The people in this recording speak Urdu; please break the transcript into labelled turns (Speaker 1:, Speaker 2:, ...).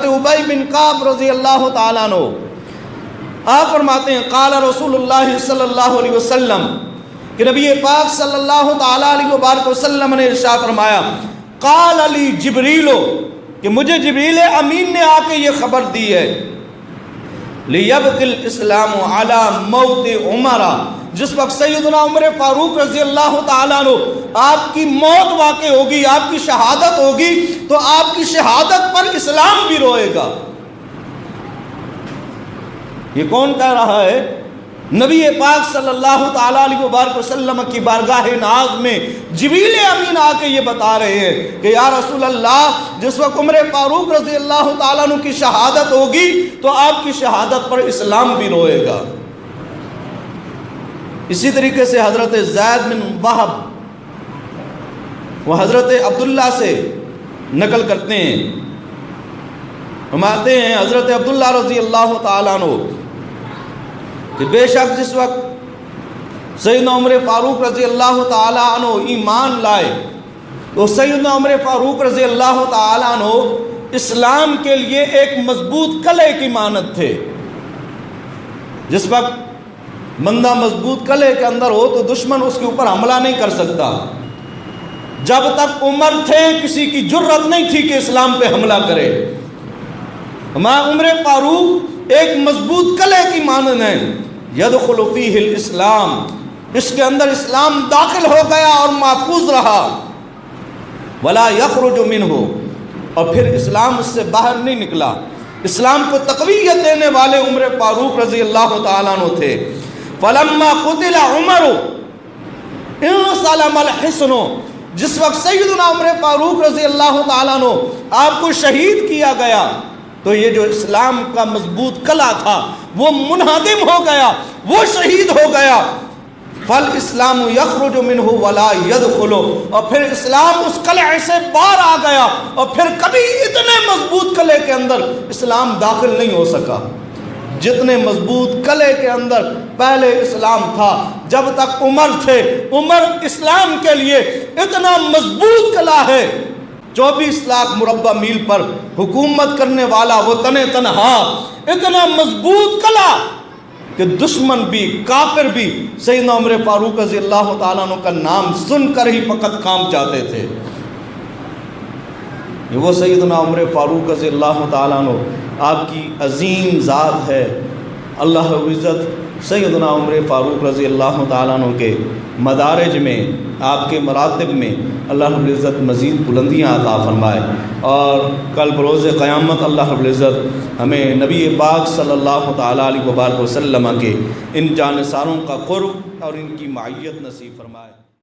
Speaker 1: حضرت ابی بن کعب رضی اللہ تعالیٰ عنہ آپ فرماتے ہیں قال رسول اللہ صلی اللہ علیہ وسلم کہ نبی پاک صلی اللہ تعالیٰ علیہ وبارک وسلم نے ارشاد فرمایا قال علی جبریل کہ مجھے جبریل امین نے آ کے یہ خبر دی ہے لیبقی الاسلام علی موت عمر، جس وقت سیدنا عمر فاروق رضی اللہ تعالیٰ عنہ آپ کی موت واقع ہوگی، آپ کی شہادت ہوگی، تو آپ کی شہادت پر اسلام بھی روئے گا۔ یہ کون کہہ رہا ہے؟ نبی پاک صلی اللہ تعالیٰ علیہ وبارک وسلم کی بارگاہ ناز میں جبریل امین آ کے یہ بتا رہے ہیں کہ یا رسول اللہ جس وقت عمر فاروق رضی اللہ تعالیٰ عنہ کی شہادت ہوگی تو آپ کی شہادت پر اسلام بھی روئے گا۔ اسی طریقے سے حضرت زید بن وہب وہ حضرت عبداللہ سے نقل کرتے ہیں، فرماتے ہیں حضرت عبداللہ رضی اللہ تعالیٰ عنہ کہ بے شک جس وقت سیدنا عمر فاروق رضی اللہ تعالیٰ عنہ ایمان لائے تو سیدنا عمر فاروق رضی اللہ تعالیٰ عنہ اسلام کے لیے ایک مضبوط قلعے کی مانند تھے۔ جس وقت بندہ مضبوط قلعے کے اندر ہو تو دشمن اس کے اوپر حملہ نہیں کر سکتا، جب تک عمر تھے کسی کی جرت نہیں تھی کہ اسلام پہ حملہ کرے۔ عمر فاروق ایک مضبوط قلعے کی مانند ہے، یدخل فیہ الاسلام، اس کے اندر اسلام داخل ہو گیا اور محفوظ رہا، ولا یخرج منہ، اور پھر اسلام اس سے باہر نہیں نکلا۔ اسلام کو تقویت دینے والے عمر فاروق رضی اللہ تعالیٰ عنہ تھے۔ فلما قتل عمر انسلم الحصن، جس وقت سیدنا عمر فاروق رضی اللہ تعالیٰ عنہ آپ کو شہید کیا گیا تو یہ جو اسلام کا مضبوط قلعہ تھا وہ منہدم ہو گیا، وہ شہید ہو گیا۔ فالاسلام یخرج منہ ولا یدخل، اور پھر اسلام اس قلعے سے باہر آ گیا اور پھر کبھی اتنے مضبوط قلعے کے اندر اسلام داخل نہیں ہو سکا جتنے مضبوط قلعے کے اندر پہلے اسلام تھا۔ جب تک عمر تھے، عمر اسلام کے لیے اتنا مضبوط قلعہ ہے، 24 لاکھ مربع میل پر حکومت کرنے والا وہ تنہ تنہا، اتنا مضبوط قلعہ کہ دشمن بھی کافر بھی سیدنا عمر فاروق رضی اللہ تعالیٰ عنہ کا نام سن کر ہی فقط کام چاہتے تھے۔ یہ وہ سیدنا عمر فاروق رضی اللہ تعالیٰ عنہ آپ کی عظیم ذات ہے۔ اللہ رب العزت سیدنا عمر فاروق رضی اللہ تعالیٰ عنہ کے مدارج میں، آپ کے مراتب میں اللہ رب العزت مزید بلندیاں عطا فرمائے، اور کل بروز قیامت اللہ رب العزت ہمیں نبی پاک صلی اللہ تعالیٰ علیہ وبارک وسلم کے ان جانثاروں کا قرب اور ان کی معیت نصیب فرمائے۔